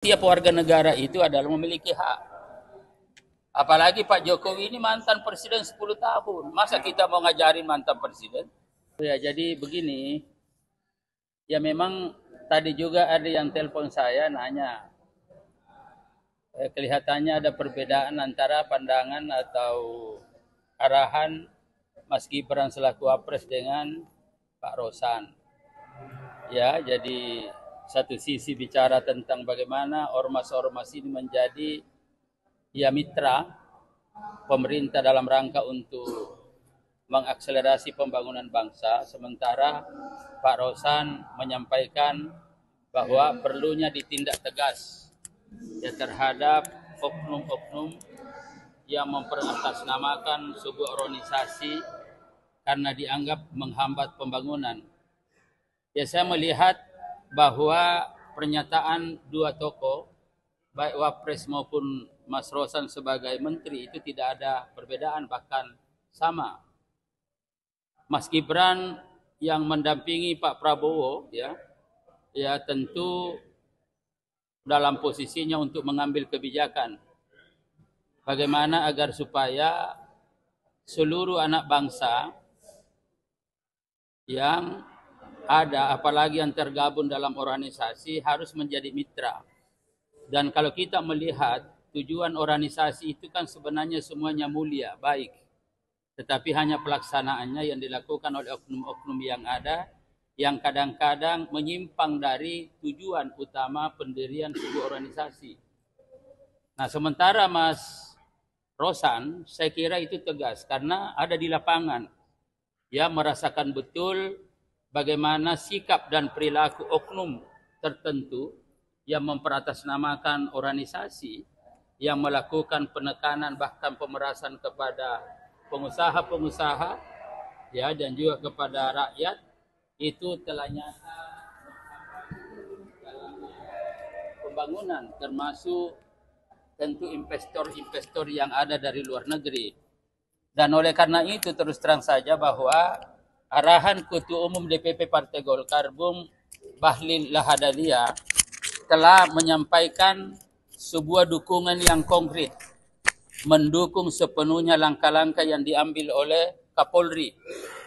Tiap warga negara itu adalah memiliki hak. Apalagi Pak Jokowi ini mantan presiden 10 tahun. Masa kita mau ngajarin mantan presiden? Ya, jadi begini. Ya memang tadi juga ada yang telepon saya nanya. Kelihatannya ada perbedaan antara pandangan atau arahan Mas Gibran selaku Wapres dengan Pak Rosan. Ya, jadi satu sisi bicara tentang bagaimana ormas-ormas ini menjadi mitra pemerintah dalam rangka untuk mengakselerasi pembangunan bangsa, sementara Pak Rosan menyampaikan bahwa perlunya ditindak tegas terhadap oknum-oknum yang memperatasnamakan sebuah organisasi karena dianggap menghambat pembangunan. Ya, saya melihat bahwa pernyataan dua tokoh, baik Wapres maupun Mas Rosan sebagai menteri, itu tidak ada perbedaan, bahkan sama. Mas Gibran yang mendampingi Pak Prabowo ya tentu dalam posisinya untuk mengambil kebijakan bagaimana agar supaya seluruh anak bangsa yang ada, apalagi yang tergabung dalam organisasi, harus menjadi mitra. Dan kalau kita melihat tujuan organisasi itu kan sebenarnya semuanya mulia, baik. Tetapi hanya pelaksanaannya yang dilakukan oleh oknum-oknum yang ada, yang kadang-kadang menyimpang dari tujuan utama pendirian sebuah organisasi. Nah, sementara Mas Rosan, saya kira itu tegas karena ada di lapangan. Ya, merasakan betul bagaimana sikap dan perilaku oknum tertentu yang memperatasnamakan organisasi, yang melakukan penekanan bahkan pemerasan kepada pengusaha-pengusaha ya dan juga kepada rakyat, itu telah nyata dalam pembangunan, termasuk tentu investor-investor yang ada dari luar negeri. Dan oleh karena itu terus terang saja bahwa arahan Ketua Umum DPP Partai Golkar Bung Bahlil Lahadalia telah menyampaikan sebuah dukungan yang konkret, mendukung sepenuhnya langkah-langkah yang diambil oleh Kapolri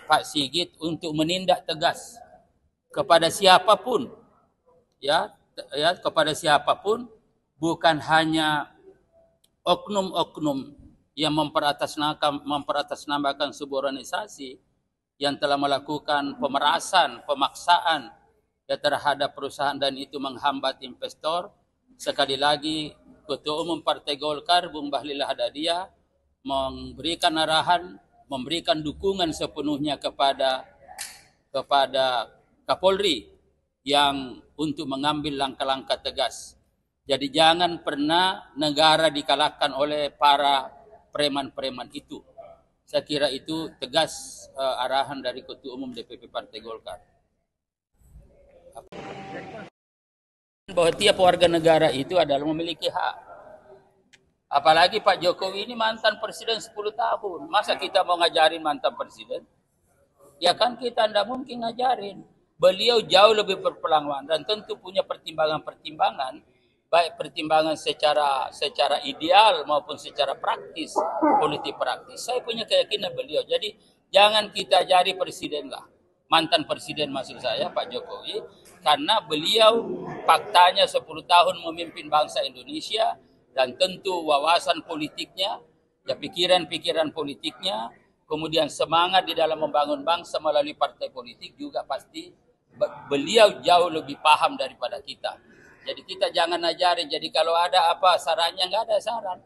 Pak Sigit untuk menindak tegas kepada siapapun kepada siapapun, bukan hanya oknum-oknum yang memperatasnamakan sebuah organisasi yang telah melakukan pemerasan, pemaksaan terhadap perusahaan dan itu menghambat investor. Sekali lagi, Ketua Umum Partai Golkar Bung Bahlil Lahadalia memberikan arahan, memberikan dukungan sepenuhnya kepada Kapolri yang untuk mengambil langkah-langkah tegas. Jadi jangan pernah negara dikalahkan oleh para preman-preman itu. Saya kira itu tegas arahan dari Ketua Umum DPP Partai Golkar. Bahwa tiap warga negara itu adalah memiliki hak. Apalagi Pak Jokowi ini mantan presiden 10 tahun. Masa kita mau ngajarin mantan presiden? Ya kan kita tidak mungkin ngajarin. Beliau jauh lebih berpengalaman dan tentu punya pertimbangan-pertimbangan, baik pertimbangan secara ideal maupun secara praktis, politik praktis. Saya punya keyakinan beliau. Jadi jangan kita jari presiden lah. Mantan presiden maksud saya Pak Jokowi, karena beliau faktanya 10 tahun memimpin bangsa Indonesia dan tentu wawasan politiknya, pikiran-pikiran politiknya, kemudian semangat di dalam membangun bangsa melalui partai politik juga pasti beliau jauh lebih paham daripada kita. Jadi kita jangan ajarin. Jadi kalau ada apa sarannya, nggak ada saran.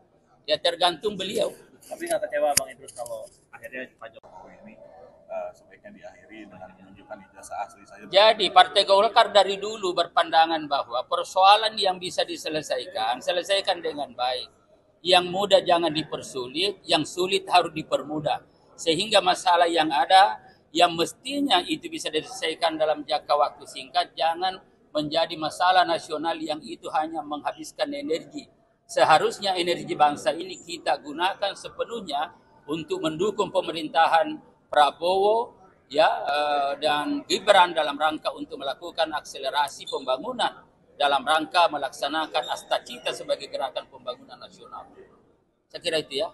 Ya tergantung beliau. Tapi nggak kecewa Bang Idrus kalau akhirnya Pak Jokowi ini sebaiknya diakhiri dengan menunjukkan ijazah asli saja. Jadi Partai Golkar dari dulu berpandangan bahwa persoalan yang bisa selesaikan dengan baik. Yang mudah jangan dipersulit, yang sulit harus dipermudah. Sehingga masalah yang ada, yang mestinya itu bisa diselesaikan dalam jangka waktu singkat, jangan menjadi masalah nasional yang itu hanya menghabiskan energi. Seharusnya energi bangsa ini kita gunakan sepenuhnya untuk mendukung pemerintahan Prabowo dan Gibran dalam rangka untuk melakukan akselerasi pembangunan dalam rangka melaksanakan Asta Cita sebagai gerakan pembangunan nasional. Saya kira itu ya.